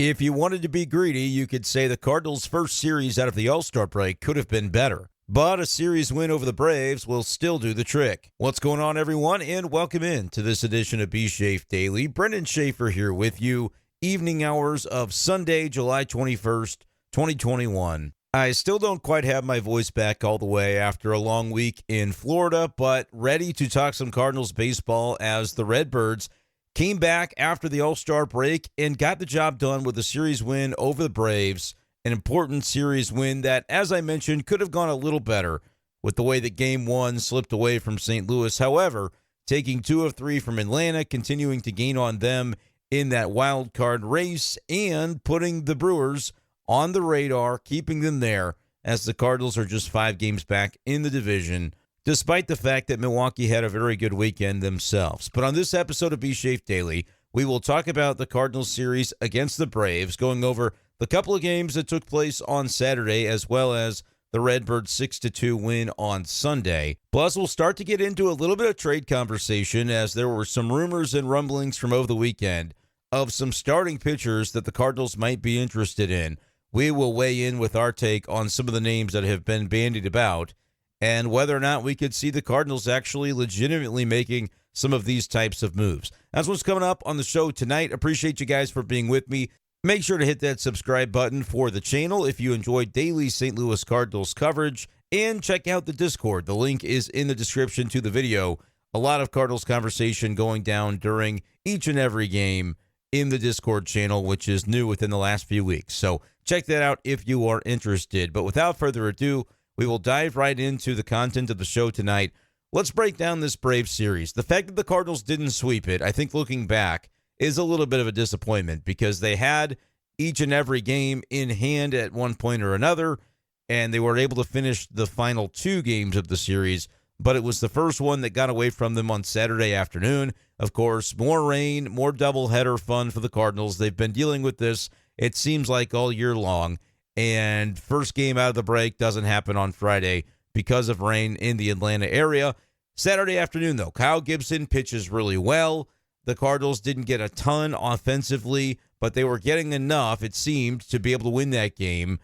If you wanted to be greedy, you could say the Cardinals' first series out of the All-Star break could have been better. But a series win over the Braves will still do the trick. What's going on, everyone, and welcome in to this edition of B-Schaeff Daily. Brenden Schaeffer here with you, evening hours of Sunday, July 21st, 2021. I still don't quite have my voice back all the way after a long week in Florida, but ready to talk some Cardinals baseball as the Redbirds came back after the All-Star break and got the job done with a series win over the Braves, an important series win that, as I mentioned, could have gone a little better with the way that Game 1 slipped away from St. Louis. However, taking 2 of 3 from Atlanta, continuing to gain on them in that wild card race, and putting the Brewers on the radar, keeping them there as the Cardinals are just 5 games back in the division, despite the fact that Milwaukee had a very good weekend themselves. But on this episode of B-Schaeff Daily, we will talk about the Cardinals series against the Braves, going over the couple of games that took place on Saturday, as well as the Redbirds' 6-2 win on Sunday. Plus, we'll start to get into a little bit of trade conversation, as there were some rumors and rumblings from over the weekend of some starting pitchers that the Cardinals might be interested in. We will weigh in with our take on some of the names that have been bandied about, and whether or not we could see the Cardinals actually legitimately making some of these types of moves. That's what's coming up on the show tonight. Appreciate you guys for being with me. Make sure to hit that subscribe button for the channel if you enjoy daily St. Louis Cardinals coverage, and check out the Discord. The link is in the description to the video. A lot of Cardinals conversation going down during each and every game in the Discord channel, which is new within the last few weeks. So check that out if you are interested. But without further ado, we will dive right into the content of the show tonight. Let's break down this Braves series. The fact that the Cardinals didn't sweep it, I think looking back, is a little bit of a disappointment, because they had each and every game in hand at one point or another, and they were able to finish the final 2 games of the series, but it was the first one that got away from them on Saturday afternoon. Of course, more rain, more doubleheader fun for the Cardinals. They've been dealing with this, it seems like, all year long. And first game out of the break doesn't happen on Friday because of rain in the Atlanta area. Saturday afternoon, though, Kyle Gibson pitches really well. The Cardinals didn't get a ton offensively, but they were getting enough, it seemed, to be able to win that game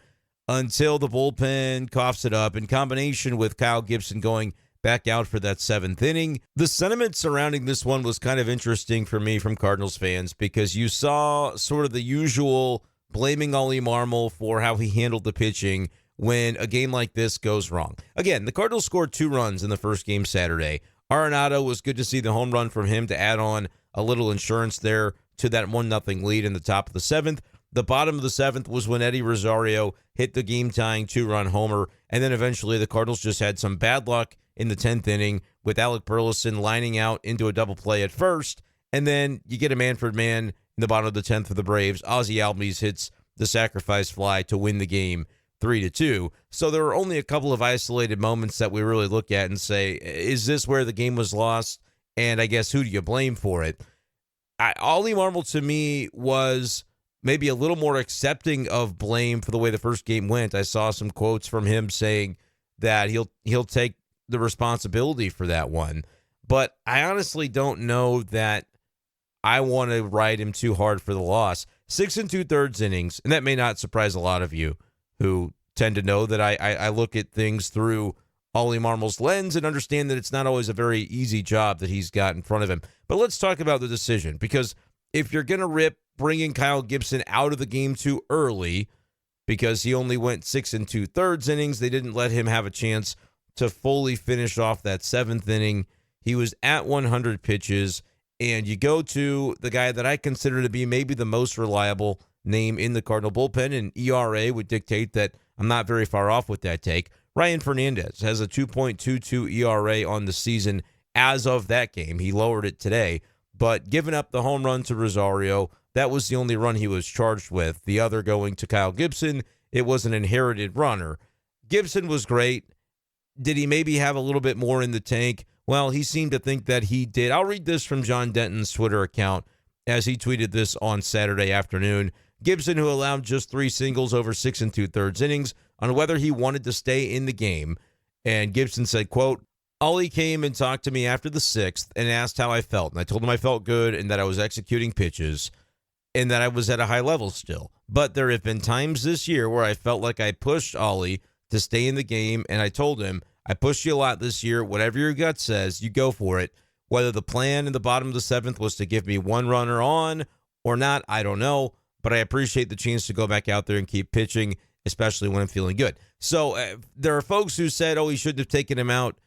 until the bullpen coughs it up in combination with Kyle Gibson going back out for that 7th inning. The sentiment surrounding this one was kind of interesting for me from Cardinals fans, because you saw sort of the usual blaming Oli Marmol for how he handled the pitching when a game like this goes wrong. Again, the Cardinals scored 2 runs in the first game Saturday. Arenado was good to see the home run from him to add on a little insurance there to that 1-0 lead in the top of the 7th. The bottom of the 7th was when Eddie Rosario hit the game-tying 2-run homer, and then eventually the Cardinals just had some bad luck in the 10th inning with Alec Burleson lining out into a double play at first, and then you get a man-for-man in the bottom of the 10th for the Braves. Ozzie Albies hits the sacrifice fly to win the game 3-2. So there are only a couple of isolated moments that we really look at and say, is this where the game was lost? And I guess, who do you blame for it? Oli Marmol, to me, was maybe a little more accepting of blame for the way the first game went. I saw some quotes from him saying that he'll take the responsibility for that one. But I honestly don't know that I want to ride him too hard for the loss. 6 2/3 innings, and that may not surprise a lot of you who tend to know that I look at things through Oli Marmol's lens and understand that it's not always a very easy job that he's got in front of him. But let's talk about the decision, because if you're going to rip bringing Kyle Gibson out of the game too early, because he only went 6 2/3 innings, they didn't let him have a chance to fully finish off that 7th inning. He was at 100 pitches. And you go to the guy that I consider to be maybe the most reliable name in the Cardinal bullpen, and ERA would dictate that I'm not very far off with that take. Ryan Fernandez has a 2.22 ERA on the season as of that game. He lowered it today, but giving up the home run to Rosario, that was the only run he was charged with. The other going to Kyle Gibson, it was an inherited runner. Gibson was great. Did he maybe have a little bit more in the tank? Well, he seemed to think that he did. I'll read this from John Denton's Twitter account as he tweeted this on Saturday afternoon. Gibson, who allowed just 3 singles over 6 2/3 innings, on whether he wanted to stay in the game. And Gibson said, quote, Oli came and talked to me after the 6th and asked how I felt. And I told him I felt good and that I was executing pitches. and that I was at a high level still. But there have been times this year where I felt like I pushed Oli to stay in the game, and I told him, I pushed you a lot this year. Whatever your gut says, you go for it. Whether the plan in the bottom of the seventh was to give me one runner on or not, I don't know. But I appreciate the chance to go back out there and keep pitching, especially when I'm feeling good. So there are folks who said, oh, he shouldn't have taken him out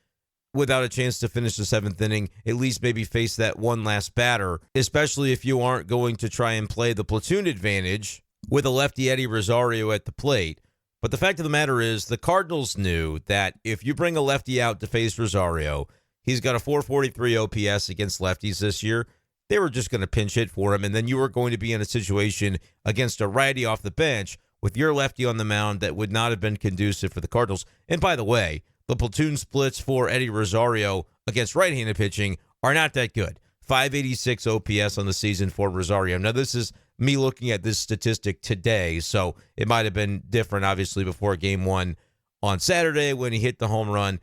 without a chance to finish the seventh inning, at least maybe face that one last batter, especially if you aren't going to try and play the platoon advantage with a lefty Eddie Rosario at the plate. But the fact of the matter is the Cardinals knew that if you bring a lefty out to face Rosario, he's got a 443 OPS against lefties this year. They were just going to pinch hit for him, and then you were going to be in a situation against a righty off the bench with your lefty on the mound that would not have been conducive for the Cardinals. And by the way, the platoon splits for Eddie Rosario against right-handed pitching are not that good. 586 OPS on the season for Rosario. Now, this is me looking at this statistic today, so it might have been different, obviously, before Game 1 on Saturday when he hit the home run.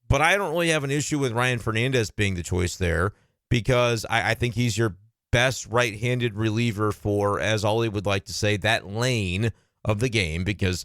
But I don't really have an issue with Ryan Fernandez being the choice there because I think he's your best right-handed reliever for, as Oli would like to say, that lane of the game, because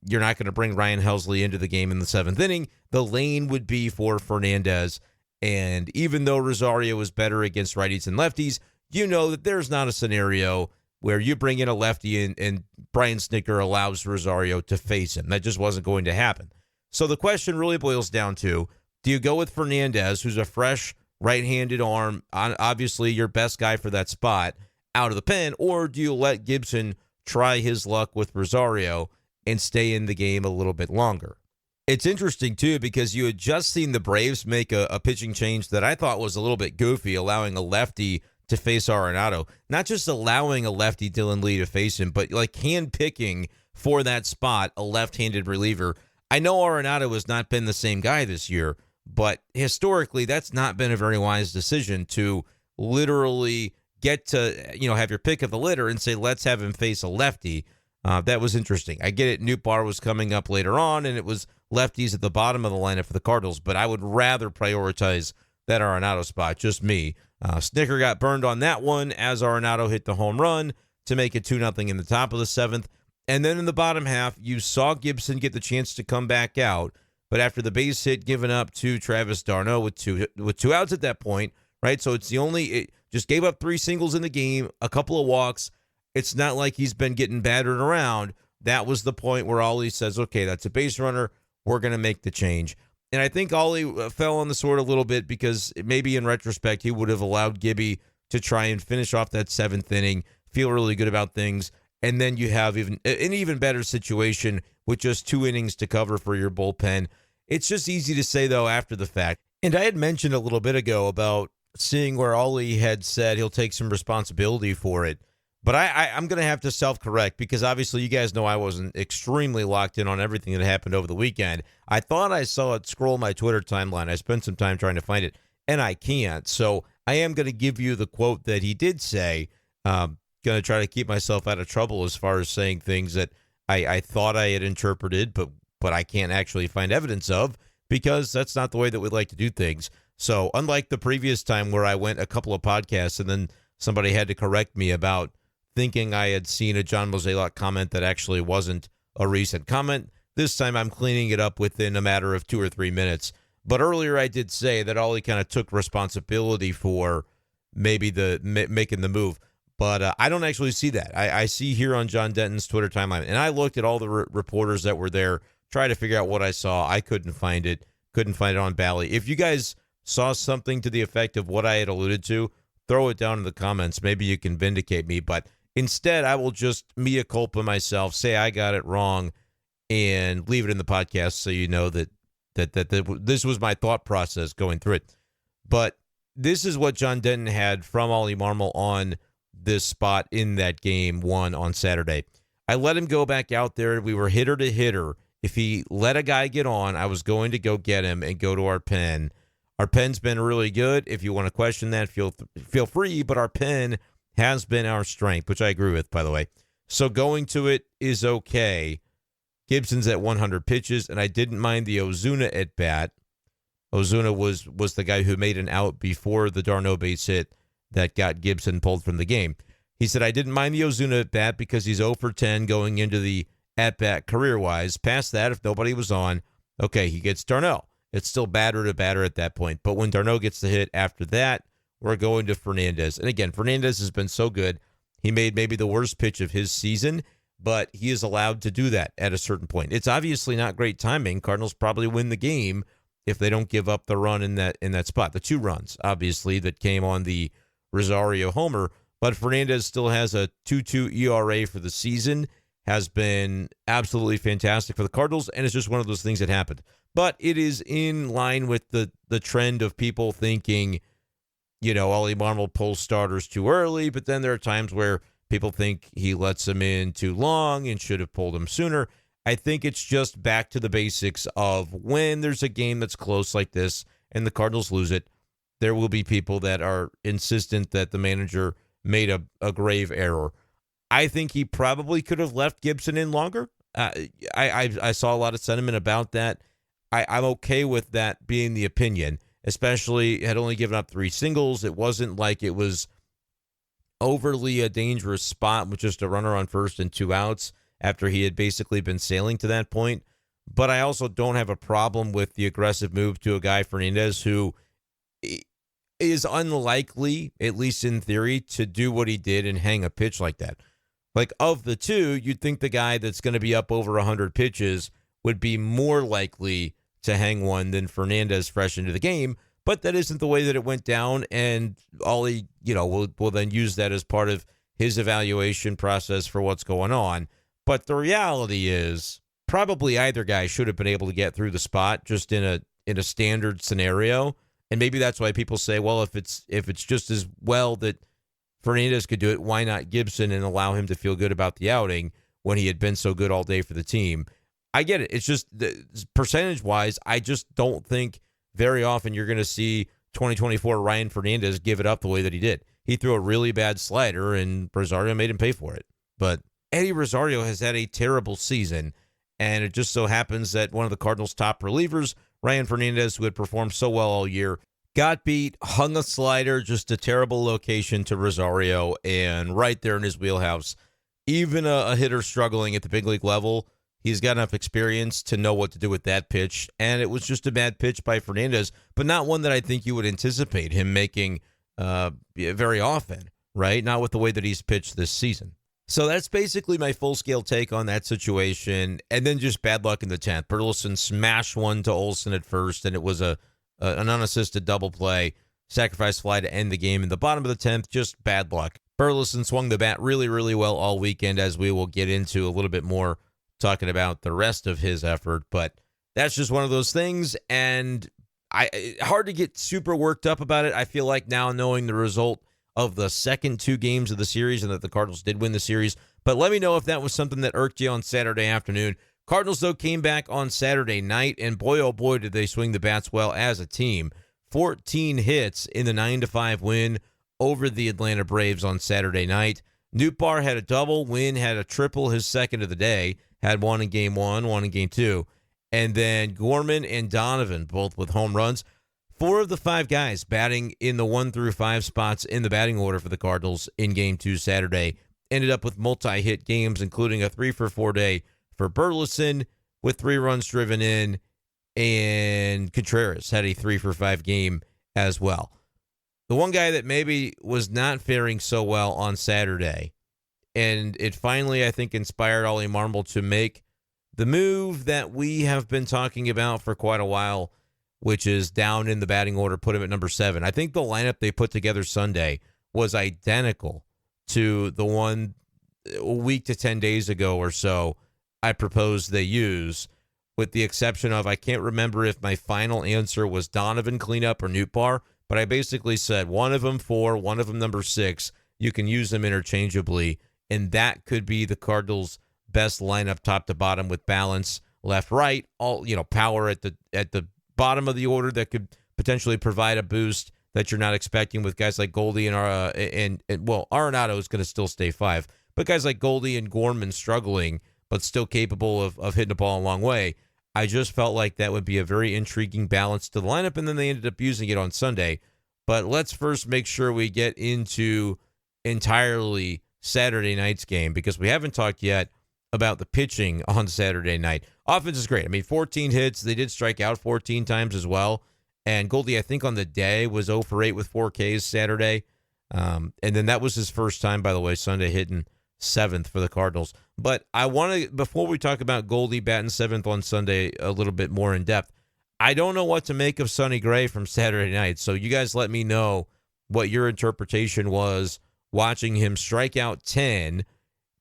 you're not going to bring Ryan Helsley into the game in the seventh inning. The lane would be for Fernandez. And even though Rosario is better against righties and lefties, you know that there's not a scenario where you bring in a lefty and Brian Snitker allows Rosario to face him. That just wasn't going to happen. So the question really boils down to, do you go with Fernandez, who's a fresh right-handed arm, obviously your best guy for that spot, out of the pen, or do you let Gibson try his luck with Rosario and stay in the game a little bit longer? It's interesting, too, because you had just seen the Braves make a pitching change that I thought was a little bit goofy, allowing a lefty to face Arenado. Not just allowing a lefty Dylan Lee to face him, but like hand-picking for that spot a left-handed reliever. I know Arenado has not been the same guy this year, but historically that's not been a very wise decision to literally get to, have your pick of the litter and say, let's have him face a lefty. That was interesting. I get it. Nootbaar was coming up later on, and it was lefties at the bottom of the lineup for the Cardinals, but I would rather prioritize that Arenado spot, just me. Snitker got burned on that one as Arenado hit the home run to make it 2-0 in the top of the seventh. And then in the bottom half, you saw Gibson get the chance to come back out, but after the base hit given up to Travis d'Arnaud with two outs at that point, right? So it just gave up 3 singles in the game, a couple of walks. It's not like he's been getting battered around. That was the point where Oli says, okay, that's a base runner. We're going to make the change. And I think Oli fell on the sword a little bit because maybe in retrospect, he would have allowed Gibby to try and finish off that seventh inning, feel really good about things. And then you have an even better situation with just 2 innings to cover for your bullpen. It's just easy to say, though, after the fact. And I had mentioned a little bit ago about seeing where Oli had said he'll take some responsibility for it. But I'm going to have to self-correct because obviously you guys know I wasn't extremely locked in on everything that happened over the weekend. I thought I saw it scroll my Twitter timeline. I spent some time trying to find it, and I can't. So I am going to give you the quote that he did say. Going to try to keep myself out of trouble as far as saying things that I thought I had interpreted, but I can't actually find evidence of because that's not the way that we like to do things. So unlike the previous time where I went a couple of podcasts and then somebody had to correct me about thinking I had seen a John Mozeliak comment that actually wasn't a recent comment, this time I'm cleaning it up within a matter of 2 or 3 minutes. But earlier I did say that Oli kind of took responsibility for maybe making the move. But I don't actually see that. I see here on John Denton's Twitter timeline, and I looked at all the reporters that were there, tried to figure out what I saw. I couldn't find it. Couldn't find it on Bally. If you guys saw something to the effect of what I had alluded to, throw it down in the comments. Maybe you can vindicate me. But instead, I will just mea culpa myself, say I got it wrong, and leave it in the podcast so you know that this was my thought process going through it. But this is what John Denton had from Oli Marmol on this spot in that game 1 on Saturday. I let him go back out there. We were hitter to hitter. If he let a guy get on, I was going to go get him and go to our pen. Our pen's been really good. If you want to question that, feel free, but our pen has been our strength, which I agree with, by the way. So going to it is okay. Gibson's at 100 pitches, and I didn't mind the Ozuna at bat. Ozuna was the guy who made an out before the d'Arnaud base hit that got Gibson pulled from the game. He said, I didn't mind the Ozuna at-bat because he's 0 for 10 going into the at-bat career-wise. Past that, if nobody was on, okay, he gets d'Arnaud. It's still batter to batter at that point. But when d'Arnaud gets the hit after that, we're going to Fernandez. And again, Fernandez has been so good. He made maybe the worst pitch of his season, but he is allowed to do that at a certain point. It's obviously not great timing. Cardinals probably win the game if they don't give up the run in that spot. The 2 runs, obviously, that came on the Rosario homer. But Fernandez still has a 2.2 ERA for the season, has been absolutely fantastic for the Cardinals, and it's just one of those things that happened. But it is in line with the trend of people thinking, Oli Marmol pulls starters too early, but then there are times where people think he lets them in too long and should have pulled them sooner. I think it's just back to the basics of when there's a game that's close like this and the Cardinals lose it, there will be people that are insistent that the manager made a grave error. I think he probably could have left Gibson in longer. I saw a lot of sentiment about that. I'm okay with that being the opinion, especially had only given up 3 singles. It wasn't like it was overly a dangerous spot with just a runner on first and 2 outs after he had basically been sailing to that point. But I also don't have a problem with the aggressive move to a guy, Fernandez, who is unlikely, at least in theory, to do what he did and hang a pitch like that. Like, of the 2, you'd think the guy that's going to be up over 100 pitches would be more likely to hang one than Fernandez fresh into the game, but that isn't the way that it went down, and Oli, will then use that as part of his evaluation process for what's going on. But the reality is probably either guy should have been able to get through the spot just in a standard scenario. And maybe that's why people say, well, if it's just as well that Fernandez could do it, why not Gibson and allow him to feel good about the outing when he had been so good all day for the team? I get it. It's just percentage-wise, I just don't think very often you're going to see 2024 Ryan Fernandez give it up the way that he did. He threw a really bad slider, and Rosario made him pay for it. But Eddie Rosario has had a terrible season, and it just so happens that one of the Cardinals' top relievers, Ryan Fernandez, who had performed so well all year, got beat, hung a slider, just a terrible location to Rosario, and right there in his wheelhouse. Even a hitter struggling at the big league level, he's got enough experience to know what to do with that pitch, and it was just a bad pitch by Fernandez, but not one that I think you would anticipate him making very often, right? Not with the way that he's pitched this season. So that's basically my full-scale take on that situation, and then just bad luck in the 10th. Burleson smashed one to Olsen at first, and it was an unassisted double play, sacrifice fly to end the game. In the bottom of the 10th, just bad luck. Burleson swung the bat really, really well all weekend, as we will get into a little bit more talking about the rest of his effort, but that's just one of those things, and hard to get super worked up about it. I feel like now, knowing the result of the second 2 games of the series and that the Cardinals did win the series, but let me know if that was something that irked you on Saturday afternoon. Cardinals, though, came back on Saturday night, and boy, oh boy, did they swing the bats well as a team. 14 hits in the 9-5 win over the Atlanta Braves on Saturday night. Nootbaar had a double, Wynn had a triple, his second of the day, had one in game 1, one in game 2. And then Gorman and Donovan, both with home runs. 4 of the 5 guys batting in the 1 through 5 spots in the batting order for the Cardinals in game 2 Saturday ended up with multi-hit games, including a 3-for-4 day for Burleson with 3 runs driven in, and Contreras had a 3-for-5 game as well. The one guy that maybe was not faring so well on Saturday, and it finally, I think, inspired Oli Marmol to make the move that we have been talking about for quite a while, which is down in the batting order, put him at number 7. I think the lineup they put together Sunday was identical to the one a week to 10 days ago or so I proposed they use, with the exception of, I can't remember if my final answer was Donovan cleanup or Nootbaar, but I basically said one of them 4, one of them number 6. You can use them interchangeably, and that could be the Cardinals' best lineup top to bottom with balance left, right, all, power at the bottom of the order that could potentially provide a boost that you're not expecting with guys like Goldie and Arenado is going to still stay 5, but guys like Goldie and Gorman struggling but still capable of hitting the ball a long way. I just felt like that would be a very intriguing balance to the lineup, and then they ended up using it on Sunday. But let's first make sure we get into entirely Saturday night's game, because we haven't talked yet about the pitching on Saturday night. Offense is great. I mean, 14 hits. They did strike out 14 times as well. And Goldie, I think on the day, was 0 for 8 with 4 Ks Saturday. And then that was his first time, by the way, Sunday, hitting 7th for the Cardinals. But I want to, before we talk about Goldie batting 7th on Sunday a little bit more in depth, I don't know what to make of Sonny Gray from Saturday night. So you guys let me know what your interpretation was watching him strike out 10,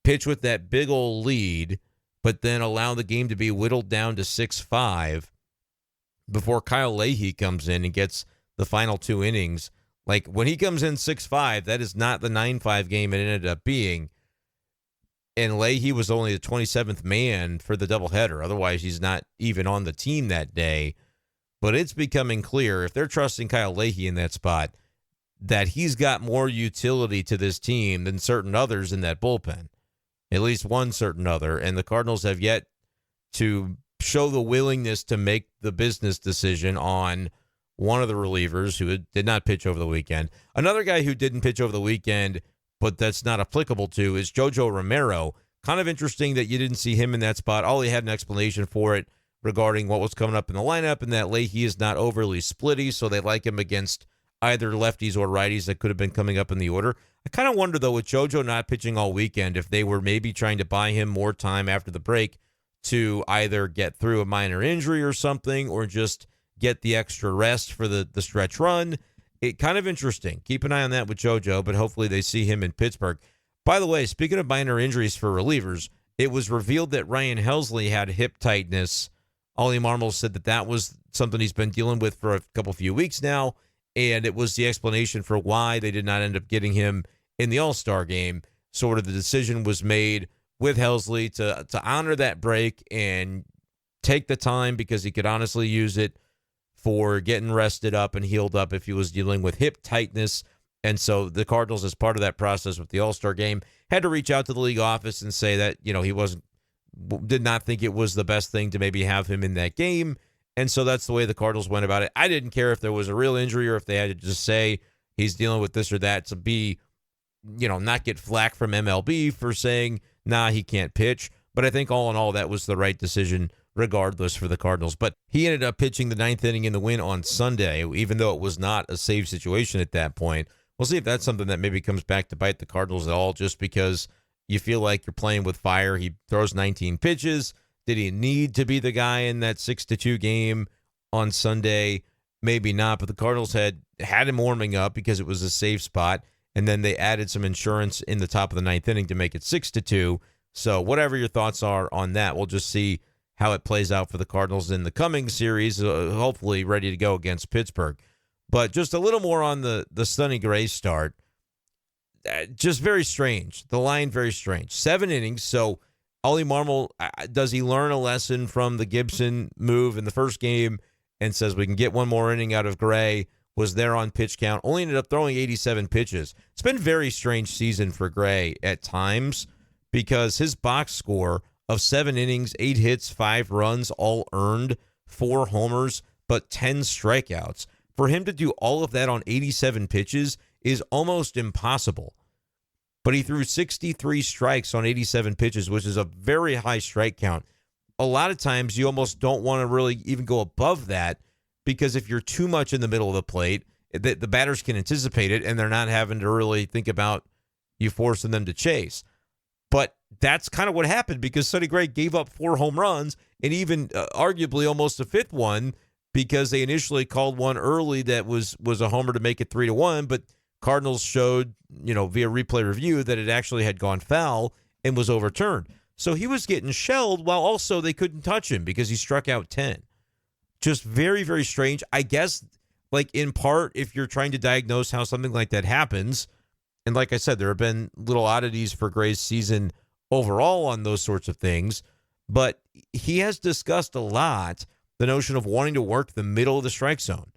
pitch with that big old lead, but then allow the game to be whittled down to 6-5 before Kyle Leahy comes in and gets the final 2 innings. Like, when he comes in 6-5, that is not the 9-5 game it ended up being. And Leahy was only the 27th man for the doubleheader. Otherwise, he's not even on the team that day. But it's becoming clear, if they're trusting Kyle Leahy in that spot, that he's got more utility to this team than certain others in that bullpen. At least one certain other. And the Cardinals have yet to show the willingness to make the business decision on one of the relievers who did not pitch over the weekend. Another guy who didn't pitch over the weekend, but that's not applicable to, is Jojo Romero. Kind of interesting that you didn't see him in that spot. Ollie had an explanation for it regarding what was coming up in the lineup, and that Leahy is not overly splitty, so they like him against either lefties or righties that could have been coming up in the order. I kind of wonder, though, with Jojo not pitching all weekend, if they were maybe trying to buy him more time after the break to either get through a minor injury or something, or just get the extra rest for the stretch run. It kind of interesting. Keep an eye on that with Jojo, but hopefully they see him in Pittsburgh. By the way, speaking of minor injuries for relievers, it was revealed that Ryan Helsley had hip tightness. Oli Marmol said that was something he's been dealing with for a few weeks now, and it was the explanation for why they did not end up getting him in the All-Star game. Sort of the decision was made with Helsley to honor that break and take the time, because he could honestly use it for getting rested up and healed up if he was dealing with hip tightness. And so the Cardinals, as part of that process with the All-Star game, had to reach out to the league office and say that, he did not think it was the best thing to maybe have him in that game. And so that's the way the Cardinals went about it. I didn't care if there was a real injury or if they had to just say he's dealing with this or that to be, not get flack from MLB for saying, nah, he can't pitch. But I think all in all, that was the right decision regardless for the Cardinals. But he ended up pitching the 9th inning in the win on Sunday, even though it was not a save situation at that point. We'll see if that's something that maybe comes back to bite the Cardinals at all, just because you feel like you're playing with fire. He throws 19 pitches. Did he need to be the guy in that 6-2 game on Sunday? Maybe not, but the Cardinals had him warming up because it was a safe spot, and then they added some insurance in the top of the 9th inning to make it 6-2. So whatever your thoughts are on that, we'll just see how it plays out for the Cardinals in the coming series, hopefully ready to go against Pittsburgh. But just a little more on the Sonny Gray start. Just very strange. The line, very strange. 7 innings. So Oli Marmol, does he learn a lesson from the Gibson move in the first game and says we can get one more inning out of Gray? Was there on pitch count. Only ended up throwing 87 pitches. It's been a very strange season for Gray at times, because his box score of 7 innings, 8 hits, 5 runs, all earned, 4 homers, but 10 strikeouts. For him to do all of that on 87 pitches is almost impossible. But he threw 63 strikes on 87 pitches, which is a very high strike count. A lot of times you almost don't want to really even go above that, because if you're too much in the middle of the plate, the batters can anticipate it, and they're not having to really think about you forcing them to chase. But that's kind of what happened, because Sonny Gray gave up 4 home runs, and even arguably almost a 5th one, because they initially called one early that was a homer to make it 3-1, but Cardinals showed, via replay review that it actually had gone foul and was overturned. So he was getting shelled while also they couldn't touch him because he struck out 10. Just very, very strange. I guess, in part, if you're trying to diagnose how something like that happens, and like I said, there have been little oddities for Gray's season overall on those sorts of things, but he has discussed a lot the notion of wanting to work the middle of the strike zone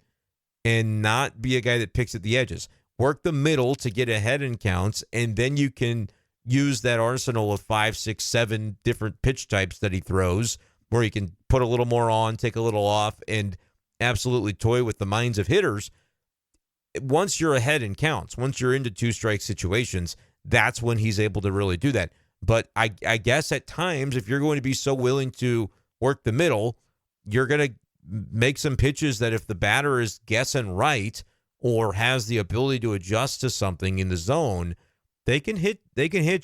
and not be a guy that picks at the edges. Work the middle to get ahead in counts, and then you can use that arsenal of 5, 6, 7 different pitch types that he throws, where he can put a little more on, take a little off, and absolutely toy with the minds of hitters. Once you're ahead in counts, once you're into 2-strike situations, that's when he's able to really do that. But I guess at times, if you're going to be so willing to work the middle, you're going to make some pitches that if the batter is guessing right or has the ability to adjust to something in the zone, they can hit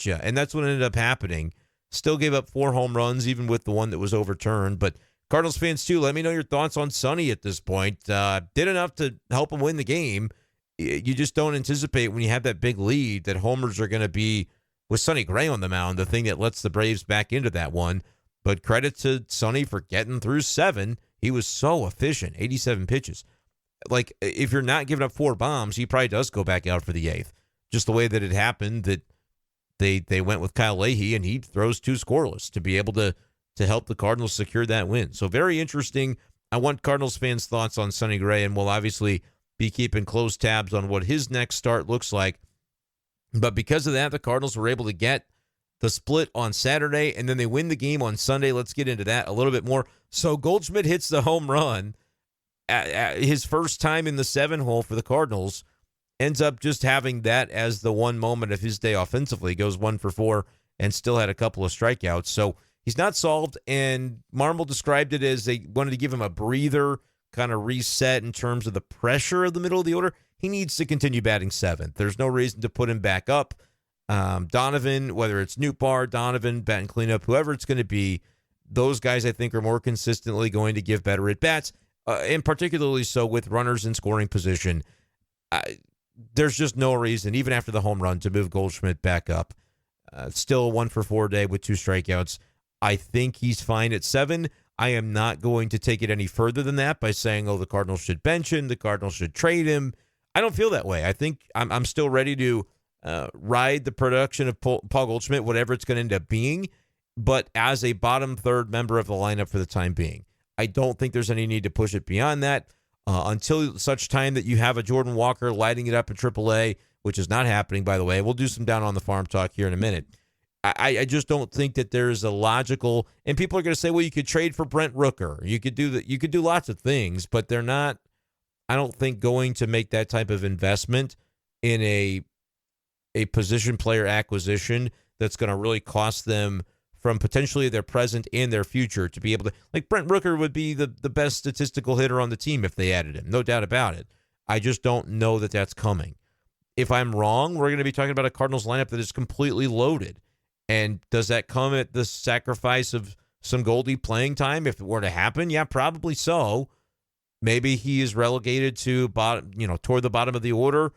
you. And that's what ended up happening. Still gave up 4 home runs, even with the one that was overturned. But Cardinals fans, too, let me know your thoughts on Sonny at this point. Did enough to help him win the game. You just don't anticipate when you have that big lead that homers are going to be, with Sonny Gray on the mound, the thing that lets the Braves back into that one. But credit to Sonny for getting through 7. He was so efficient, 87 pitches. Like, if you're not giving up 4 bombs, he probably does go back out for the 8th. Just the way that it happened, that they went with Kyle Leahy, and he throws 2 scoreless to be able to help the Cardinals secure that win. So very interesting. I want Cardinals fans' thoughts on Sonny Gray, and we'll obviously be keeping close tabs on what his next start looks like. But because of that, the Cardinals were able to get the split on Saturday, and then they win the game on Sunday. Let's get into that a little bit more. So Goldschmidt hits the home run at his first time in the 7-hole for the Cardinals. Ends up just having that as the one moment of his day offensively. Goes 1 for 4 and still had a couple of strikeouts. So he's not solved, and Marmol described it as they wanted to give him a breather, kind of reset in terms of the pressure of the middle of the order. He needs to continue batting 7th. There's no reason to put him back up. Donovan, whether it's Nootbaar, Donovan, batting cleanup, whoever it's going to be, those guys I think are more consistently going to give better at-bats, and particularly so with runners in scoring position. There's just no reason, even after the home run, to move Goldschmidt back up. Still 1 for 4 day with 2 strikeouts. I think he's fine at 7. I am not going to take it any further than that by saying, the Cardinals should bench him, the Cardinals should trade him. I don't feel that way. I think I'm still ready to ride the production of Paul Goldschmidt, whatever it's going to end up being, but as a bottom third member of the lineup for the time being. I don't think there's any need to push it beyond that until such time that you have a Jordan Walker lighting it up in AAA, which is not happening, by the way. We'll do some down on the farm talk here in a minute. I just don't think that there's a logical, and people are going to say, well, you could trade for Brent Rooker. You could do that. You could do lots of things, but they're not, I don't think, going to make that type of investment in a position player acquisition that's going to really cost them from potentially their present and their future to be able to, like Brent Rooker would be the best statistical hitter on the team if they added him. No doubt about it. I just don't know that that's coming. If I'm wrong, we're going to be talking about a Cardinals lineup that is completely loaded. And does that come at the sacrifice of some Goldie playing time? If it were to happen, yeah, probably so. Maybe he is relegated to toward the bottom of the order,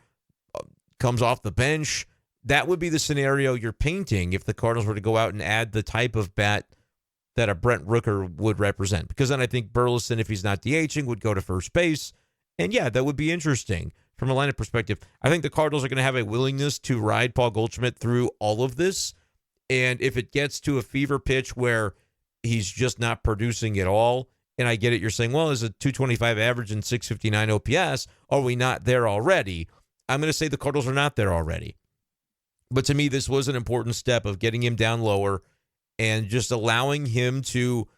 comes off the bench. That would be the scenario you're painting if the Cardinals were to go out and add the type of bat that a Brent Rooker would represent. Because then I think Burleson, if he's not DHing, would go to first base. And yeah, that would be interesting from a lineup perspective. I think the Cardinals are going to have a willingness to ride Paul Goldschmidt through all of this. And if it gets to a fever pitch where he's just not producing at all, and I get it, you're saying, well, is a 225 average and 659 OPS, are we not there already? I'm going to say the Cardinals are not there already. But to me, this was an important step of getting him down lower and just allowing him to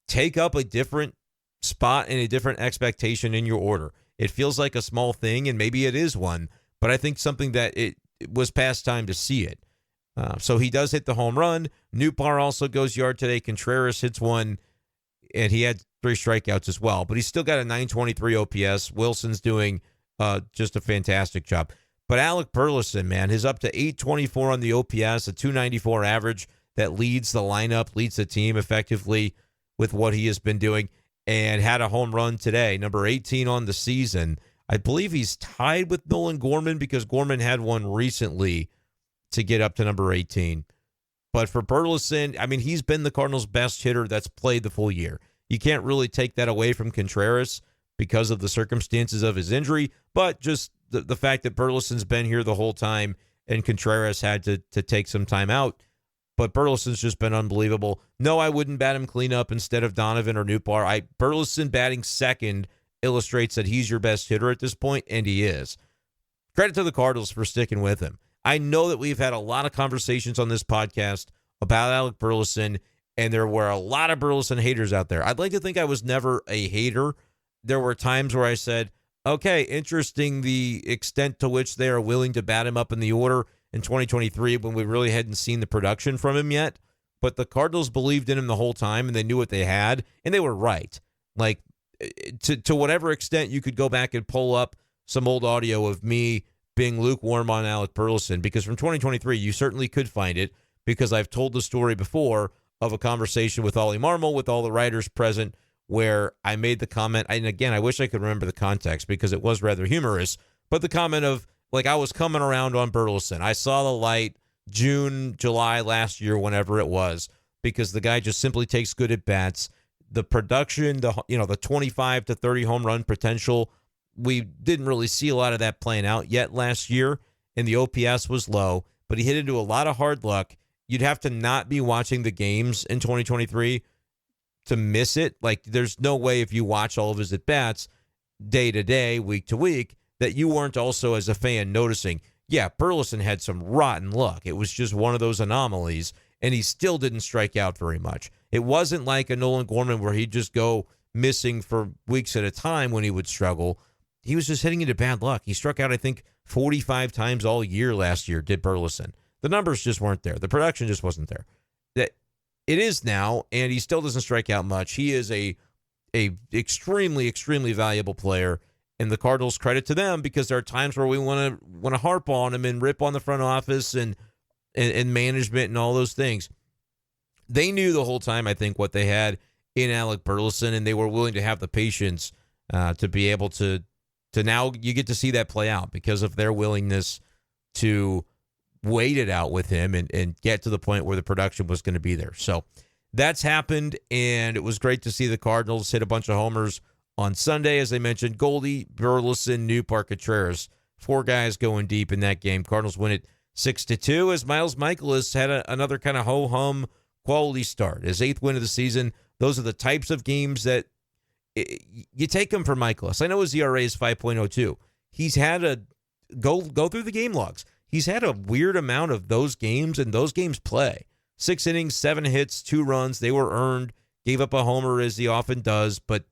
take up a different spot and a different expectation in your order. It feels like a small thing, and maybe it is one, but I think something that it was past time to see it. So he does hit the home run. Nootbaar also goes yard today. Contreras hits one, and he had 3 strikeouts as well. But he's still got a 923 OPS. Wilson's doing just a fantastic job. But Alec Burleson, man, he's up to 824 on the OPS, a 294 average that leads the lineup, leads the team effectively with what he has been doing, and had a home run today, number 18 on the season. I believe he's tied with Nolan Gorman because Gorman had one recently to get up to number 18. But for Burleson, I mean, he's been the Cardinals' best hitter that's played the full year. You can't really take that away from Contreras because of the circumstances of his injury, but just the fact that Burleson's been here the whole time and Contreras had to take some time out. But Burleson's just been unbelievable. No, I wouldn't bat him cleanup instead of Donovan or Nootbaar. Burleson batting second illustrates that he's your best hitter at this point, and he is. Credit to the Cardinals for sticking with him. I know that we've had a lot of conversations on this podcast about Alec Burleson, and there were a lot of Burleson haters out there. I'd like to think I was never a hater. There were times where I said, okay, interesting the extent to which they are willing to bat him up in the order in 2023 when we really hadn't seen the production from him yet. But the Cardinals believed in him the whole time, and they knew what they had, and they were right. Like, to whatever extent you could go back and pull up some old audio of me being lukewarm on Alec Burleson, because from 2023, you certainly could find it, because I've told the story before of a conversation with Oli Marmol, with all the writers present, where I made the comment, and again, I wish I could remember the context because it was rather humorous, but the comment of, like, I was coming around on Burleson. I saw the light June, July last year, whenever it was, because the guy just simply takes good at bats. The production, the 25 to 30 home run potential, we didn't really see a lot of that playing out yet last year, and the OPS was low, but he hit into a lot of hard luck. You'd have to not be watching the games in 2023 to miss it. Like, there's no way if you watch all of his at-bats day to day, week to week, that you weren't also, as a fan, noticing, yeah, Burleson had some rotten luck. It was just one of those anomalies, and he still didn't strike out very much. It wasn't like a Nolan Gorman where he'd just go missing for weeks at a time when he would struggle. He was just hitting into bad luck. He struck out, I think, 45 times all year last year, did Burleson. The numbers just weren't there. The production just wasn't there. That it is now, and he still doesn't strike out much. He is a extremely, extremely valuable player, and the Cardinals, credit to them, because there are times where we want to harp on him and rip on the front office and management and all those things. They knew the whole time, I think, what they had in Alec Burleson, and they were willing to have the patience to be able to now you get to see that play out because of their willingness to wait it out with him and get to the point where the production was going to be there. So that's happened, and it was great to see the Cardinals hit a bunch of homers on Sunday. As I mentioned, Goldie, Burleson, Newpark, Contreras, 4 guys going deep in that game. Cardinals win it 6-2 as Miles Michaelis had another kind of ho-hum quality start. His 8th win of the season. Those are the types of games that you take him for Michaelis. I know his ERA is 5.02. He's had a go through the game logs. He's had a weird amount of those games, and those games play. 6 innings, 7 hits, 2 runs. They were earned. Gave up a homer, as he often does, but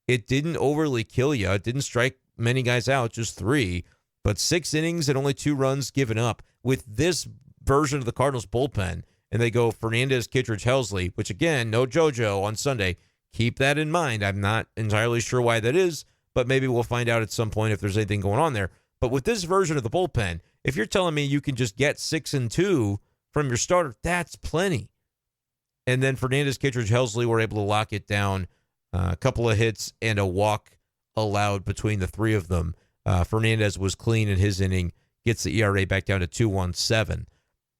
it didn't overly kill you. It didn't strike many guys out, just 3. But 6 innings and only 2 runs given up. With this version of the Cardinals bullpen, and they go Fernandez, Kittredge, Helsley, which, again, no JoJo on Sunday. Keep that in mind. I'm not entirely sure why that is, but maybe we'll find out at some point if there's anything going on there. But with this version of the bullpen, if you're telling me you can just get 6-2 from your starter, that's plenty. And then Fernandez, Kittredge, Helsley were able to lock it down. A couple of hits and a walk allowed between the 3 of them. Fernandez was clean in his inning, gets the ERA back down to 2.17.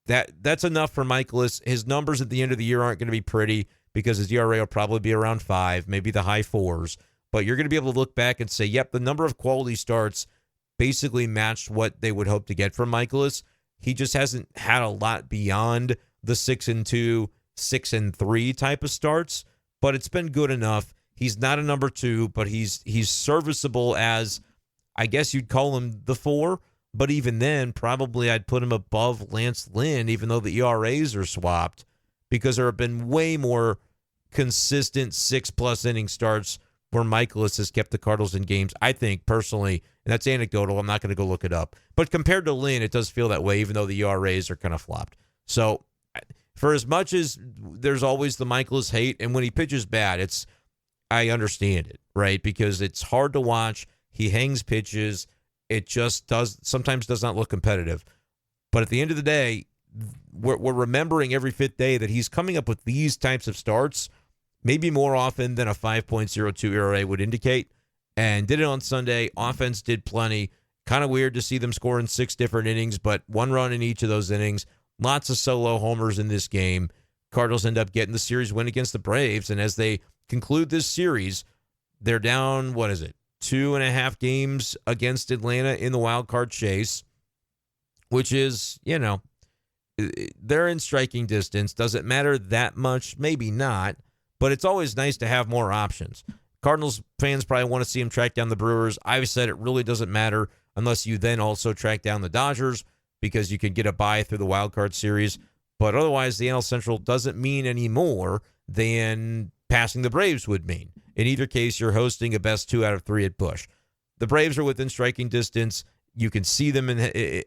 That's enough for Michaelis. His numbers at the end of the year aren't going to be pretty because his ERA will probably be around 5, maybe the high 4s. But you're going to be able to look back and say, yep, the number of quality starts basically matched what they would hope to get from Michaelis. He just hasn't had a lot beyond the 6-2, 6-3 type of starts, but it's been good enough. He's not a number 2, but he's serviceable as, I guess you'd call him the 4. But even then, probably I'd put him above Lance Lynn, even though the ERAs are swapped, because there have been way more consistent 6+ inning starts where Michaelis has kept the Cardinals in games, I think, personally, and that's anecdotal. I'm not going to go look it up. But compared to Lynn, it does feel that way, even though the ERAs are kind of flopped. So for as much as there's always the Michaelis hate, and when he pitches bad, I understand it, right? Because it's hard to watch. He hangs pitches. It just sometimes does not look competitive. But at the end of the day, we're remembering every 5th day that he's coming up with these types of starts, maybe more often than a 5.02 ERA would indicate, and did it on Sunday. Offense did plenty. Kind of weird to see them score in 6 different innings, but 1 run in each of those innings. Lots of solo homers in this game. Cardinals end up getting the series win against the Braves, and as they conclude this series, they're down, 2.5 games against Atlanta in the wild card chase, which is, they're in striking distance. Does it matter that much? Maybe not, but it's always nice to have more options. Cardinals fans probably want to see him track down the Brewers. I've said it really doesn't matter unless you then also track down the Dodgers because you can get a bye through the wild card series. But otherwise, the NL Central doesn't mean any more than passing the Braves would mean. In either case, you're hosting a best 2 out of 3 at Busch. The Braves are within striking distance. You can see them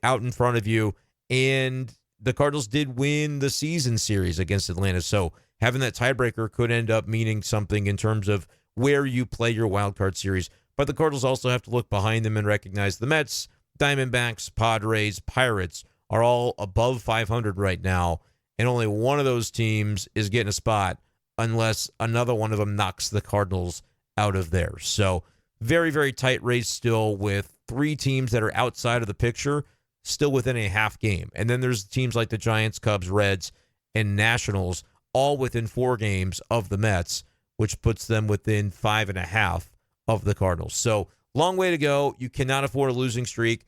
out in front of you, And the Cardinals did win the season series against Atlanta. So having that tiebreaker could end up meaning something in terms of where you play your wild card series. But the Cardinals also have to look behind them and recognize the Mets, Diamondbacks, Padres, Pirates are all above 500 right now. And only one of those teams is getting a spot unless another one of them knocks the Cardinals out of there. So very, very tight race still with three teams that are outside of the picture, still within a half game. And then there's teams like the Giants, Cubs, Reds, and Nationals, all within 4 games of the Mets, which puts them within 5.5 of the Cardinals. So long way to go. You cannot afford a losing streak.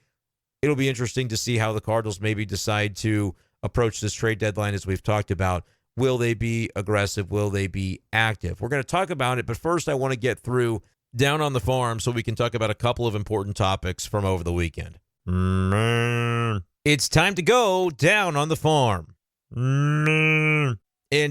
It'll be interesting to see how the Cardinals maybe decide to approach this trade deadline, as we've talked about. Will they be aggressive? Will they be active? We're going to talk about it, but first I want to get through Down on the Farm so we can talk about a couple of important topics from over the weekend. It's time to go Down on the Farm. And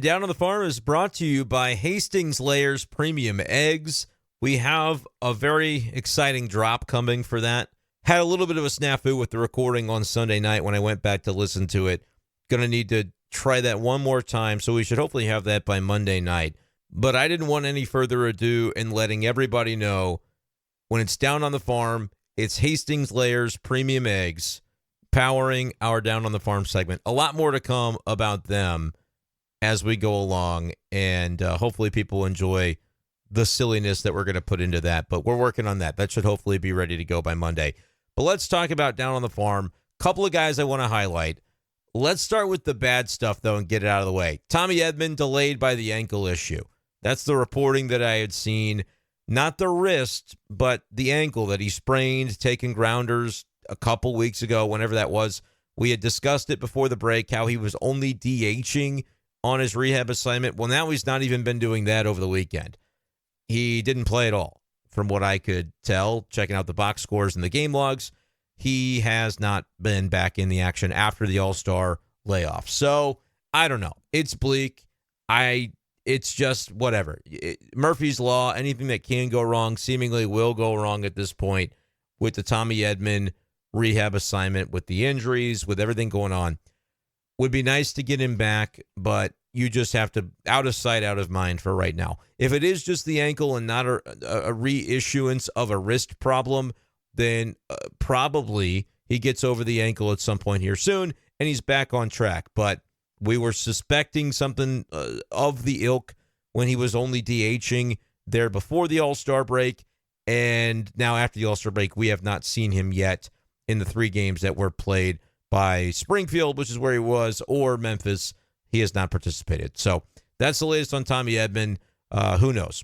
Down on the Farm is brought to you by Hastings Layers Premium Eggs. We have a very exciting drop coming for that. Had a little bit of a snafu with the recording on Sunday night when I went back to listen to it. Going to need to try that one more time, so we should hopefully have that by Monday night. But I didn't want any further ado in letting everybody know when it's Down on the Farm, it's Hastings Layers Premium Eggs powering our Down on the Farm segment. A lot more to come about them as we go along, and hopefully people enjoy the silliness that we're going to put into that. But we're working on that. That should hopefully be ready to go by Monday. But let's talk about Down on the Farm. Couple of guys I want to highlight. Let's start with the bad stuff, though, and get it out of the way. Tommy Edman delayed by the ankle issue. That's the reporting that I had seen. Not the wrist, but the ankle that he sprained, taking grounders a couple weeks ago, whenever that was. We had discussed it before the break, how he was only DHing on his rehab assignment. Well, now he's not even been doing that over the weekend. He didn't play at all, from what I could tell, checking out the box scores and the game logs. He has not been back in the action after the All-Star layoff. So, I don't know. It's bleak. It's just whatever. Murphy's Law, anything that can go wrong seemingly will go wrong at this point with the Tommy Edman rehab assignment, with the injuries, with everything going on. Would be nice to get him back, but you just have to, out of sight, out of mind for right now. If it is just the ankle and not a reissuance of a wrist problem, then probably he gets over the ankle at some point here soon, and he's back on track. But we were suspecting something of the ilk when he was only DHing there before the All-Star break, and now after the All-Star break, we have not seen him yet in the 3 games that were played by Springfield, which is where he was, or Memphis. He has not participated. So that's the latest on Tommy Edman. Who knows?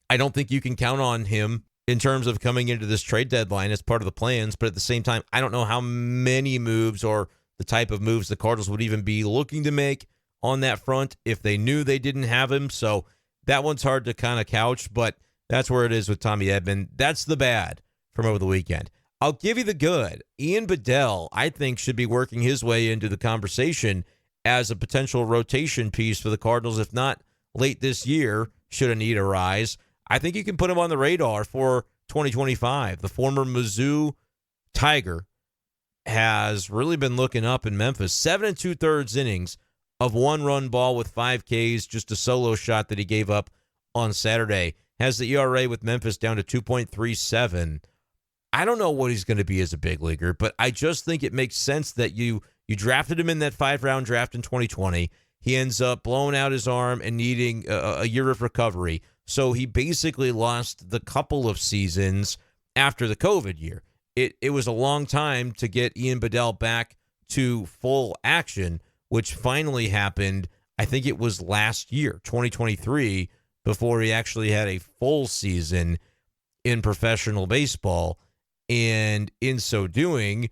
I don't think you can count on him in terms of coming into this trade deadline as part of the plans, but at the same time, I don't know how many moves or the type of moves the Cardinals would even be looking to make on that front if they knew they didn't have him. So that one's hard to kind of couch, but that's where it is with Tommy Edman. That's the bad from over the weekend. I'll give you the good. Ian Bedell, I think, should be working his way into the conversation as a potential rotation piece for the Cardinals, if not late this year, should a need arise. I think you can put him on the radar for 2025. The former Mizzou Tiger has really been looking up in Memphis. 7 2/3 innings of 1-run ball with 5 Ks, just a solo shot that he gave up on Saturday. Has the ERA with Memphis down to 2.37. I don't know what he's going to be as a big leaguer, but I just think it makes sense that you drafted him in that 5-round draft in 2020. He ends up blowing out his arm and needing a year of recovery. So he basically lost the couple of seasons after the COVID year. It was a long time to get Ian Bedell back to full action, which finally happened, I think it was last year, 2023, before he actually had a full season in professional baseball. And in so doing,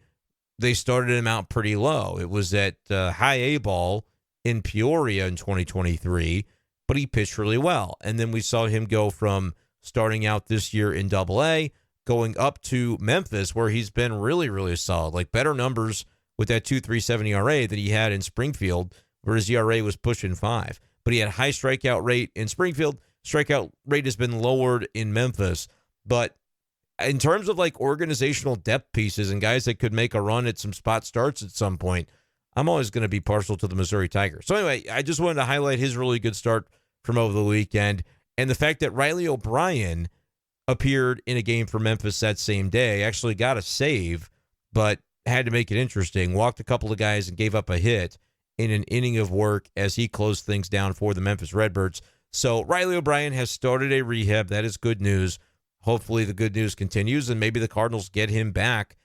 they started him out pretty low. It was at high A ball in Peoria in 2023, but he pitched really well. And then we saw him go from starting out this year in Double A, going up to Memphis, where he's been really, really solid, like better numbers with that 2.37 ERA that he had in Springfield, where his ERA was pushing 5. But he had a high strikeout rate in Springfield. Strikeout rate has been lowered in Memphis, but in terms of like organizational depth pieces and guys that could make a run at some spot starts at some point, I'm always going to be partial to the Missouri Tigers. So anyway, I just wanted to highlight his really good start from over the weekend and the fact that Riley O'Brien appeared in a game for Memphis that same day, actually got a save, but had to make it interesting, walked a couple of guys and gave up a hit in an inning of work as he closed things down for the Memphis Redbirds. So Riley O'Brien has started a rehab. That is good news. Hopefully the good news continues and maybe the Cardinals get him back.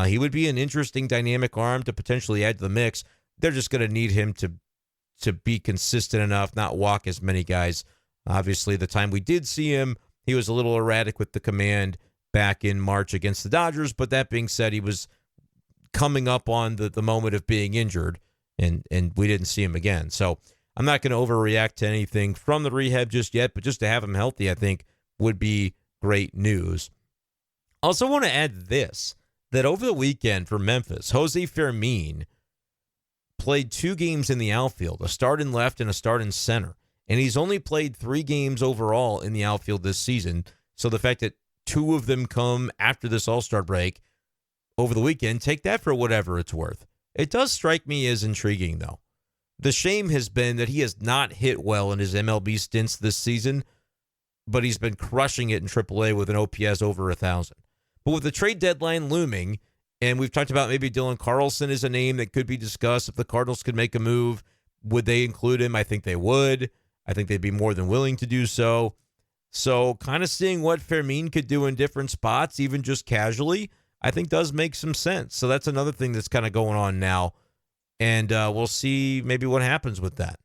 He would be an interesting dynamic arm to potentially add to the mix. They're just going to need him to be consistent enough, not walk as many guys. Obviously, the time we did see him, he was a little erratic with the command back in March against the Dodgers. But that being said, he was coming up on the moment of being injured, and we didn't see him again. So I'm not going to overreact to anything from the rehab just yet, but just to have him healthy, I think, would be great news. Also want to add this, that over the weekend for Memphis, Jose Fermin played 2 games in the outfield, a start in left and a start in center. And he's only played 3 games overall in the outfield this season. So the fact that 2 of them come after this All-Star break over the weekend, take that for whatever it's worth. It does strike me as intriguing, though. The shame has been that he has not hit well in his MLB stints this season, but he's been crushing it in AAA with an OPS over 1,000. But with the trade deadline looming, and we've talked about maybe Dylan Carlson is a name that could be discussed. If the Cardinals could make a move, would they include him? I think they would. I think they'd be more than willing to do so. So kind of seeing what Fermin could do in different spots, even just casually, I think does make some sense. So that's another thing that's kind of going on now. And we'll see maybe what happens with that.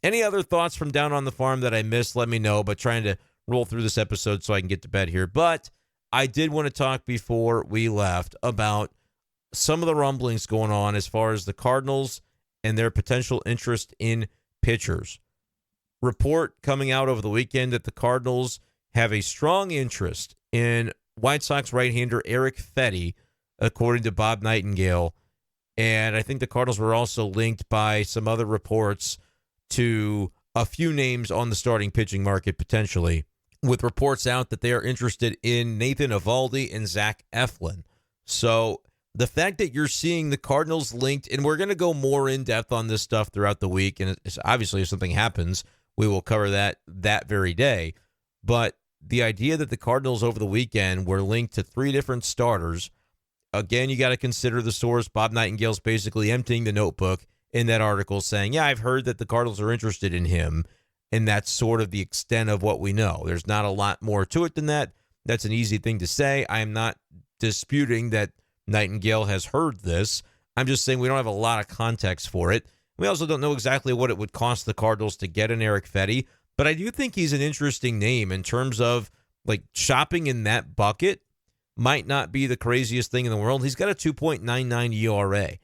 Any other thoughts from down on the farm that I missed, let me know. But trying to roll through this episode so I can get to bed here. But I did want to talk before we left about some of the rumblings going on as far as the Cardinals and their potential interest in pitchers. Report coming out over the weekend that the Cardinals have a strong interest in White Sox right-hander Erick Fedde, according to Bob Nightingale. And I think the Cardinals were also linked by some other reports to a few names on the starting pitching market potentially, with reports out that they are interested in Nathan Eovaldi and Zach Eflin. So the fact that you're seeing the Cardinals linked, and we're going to go more in depth on this stuff throughout the week, and it's obviously if something happens, we will cover that very day. But the idea that the Cardinals over the weekend were linked to 3 different starters, again, you got to consider the source. Bob Nightingale's basically emptying the notebook in that article saying, yeah, I've heard that the Cardinals are interested in him, and that's sort of the extent of what we know. There's not a lot more to it than that. That's an easy thing to say. I am not disputing that Nightingale has heard this. I'm just saying we don't have a lot of context for it. We also don't know exactly what it would cost the Cardinals to get an Erick Fedde, but I do think he's an interesting name in terms of like shopping in that bucket. Might not be the craziest thing in the world. He's got a 2.99 ERA.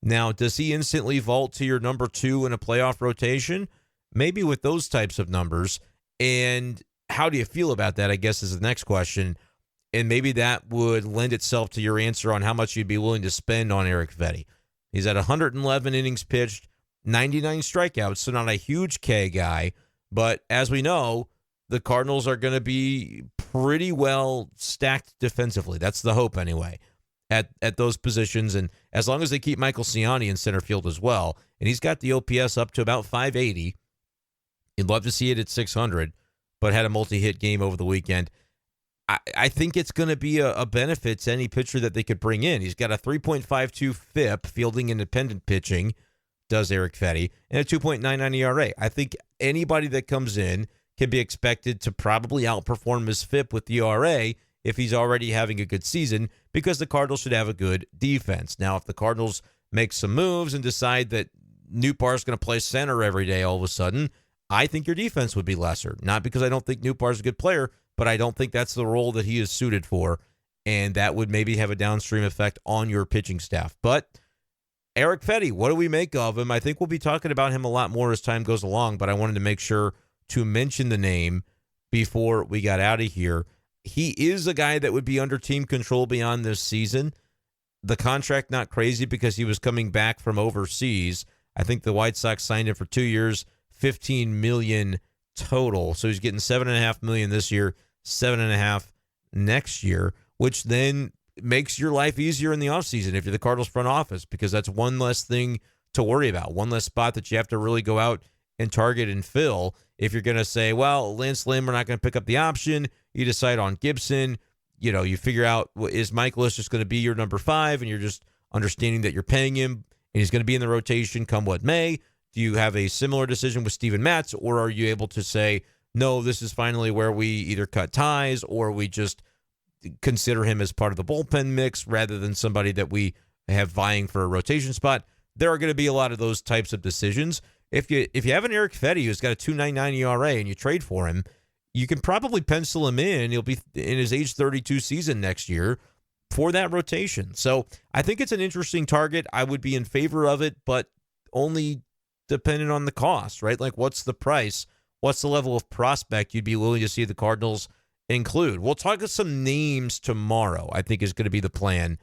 Now, does he instantly vault to your number 2 in a playoff rotation? Maybe with those types of numbers. And how do you feel about that, I guess, is the next question. And maybe that would lend itself to your answer on how much you'd be willing to spend on Erick Fedde. He's at 111 innings pitched, 99 strikeouts, so not a huge K guy. But as we know, the Cardinals are going to be pretty well stacked defensively. That's the hope anyway at those positions. And as long as they keep Michael Ciani in center field as well, and he's got the OPS up to about 580. You'd love to see it at 600, but had a multi-hit game over the weekend. I think it's going to be a benefit to any pitcher that they could bring in. He's got a 3.52 FIP, fielding independent pitching, does Erick Fedde, and a 2.99 ERA. I think anybody that comes in can be expected to probably outperform his FIP with the ERA if he's already having a good season, because the Cardinals should have a good defense. Now, if the Cardinals make some moves and decide that Nootbaar's going to play center every day all of a sudden, I think your defense would be lesser. Not because I don't think Nootbaar's a good player, but I don't think that's the role that he is suited for, and that would maybe have a downstream effect on your pitching staff. But Erick Fedde, what do we make of him? I think we'll be talking about him a lot more as time goes along, but I wanted to make sure to mention the name before we got out of here. He is a guy that would be under team control beyond this season. The contract not crazy because he was coming back from overseas. I think the White Sox signed him for 2 years, $15 million total. So he's getting $7.5 million this year, $7.5 million next year, which then makes your life easier in the offseason if you're the Cardinals front office, because that's one less thing to worry about, one less spot that you have to really go out and target and fill. If you're going to say, well, Lance Lynn, we're not going to pick up the option, you decide on Gibson, you figure out, is Michaelis just going to be your number 5, and you're just understanding that you're paying him and he's going to be in the rotation come what may. Do you have a similar decision with Steven Matz, or are you able to say, no, this is finally where we either cut ties or we just consider him as part of the bullpen mix rather than somebody that we have vying for a rotation spot? There are going to be a lot of those types of decisions. If you have an Erick Fedde who's got a 2.99 ERA and you trade for him, you can probably pencil him in. He'll be in his age 32 season next year for that rotation. So I think it's an interesting target. I would be in favor of it, but only dependent on the cost, right? Like, what's the price? What's the level of prospect you'd be willing to see the Cardinals include? We'll talk about some names tomorrow, I think is going to be the plan.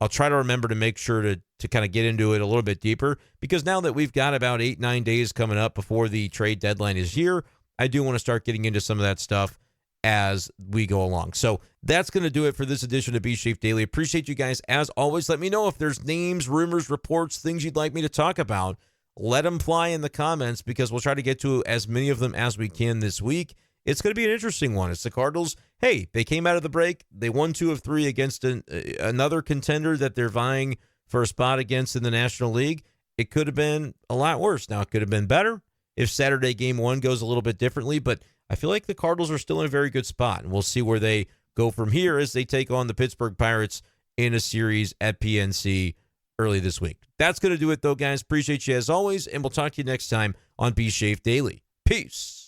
I'll try to remember to make sure to kind of get into it a little bit deeper, because now that we've got about 8-9 days coming up before the trade deadline is here, I do want to start getting into some of that stuff as we go along. So that's going to do it for this edition of B-Schaeff Daily. Appreciate you guys. As always, let me know if there's names, rumors, reports, things you'd like me to talk about. Let them fly in the comments, because we'll try to get to as many of them as we can this week. It's going to be an interesting one. It's the Cardinals. Hey, they came out of the break. They won 2 of 3 against another contender that they're vying for a spot against in the National League. It could have been a lot worse. Now, it could have been better if Saturday game 1 goes a little bit differently, but I feel like the Cardinals are still in a very good spot, and we'll see where they go from here as they take on the Pittsburgh Pirates in a series at PNC early this week. That's going to do it, though, guys. Appreciate you as always, and we'll talk to you next time on B-Schaeff Daily. Peace.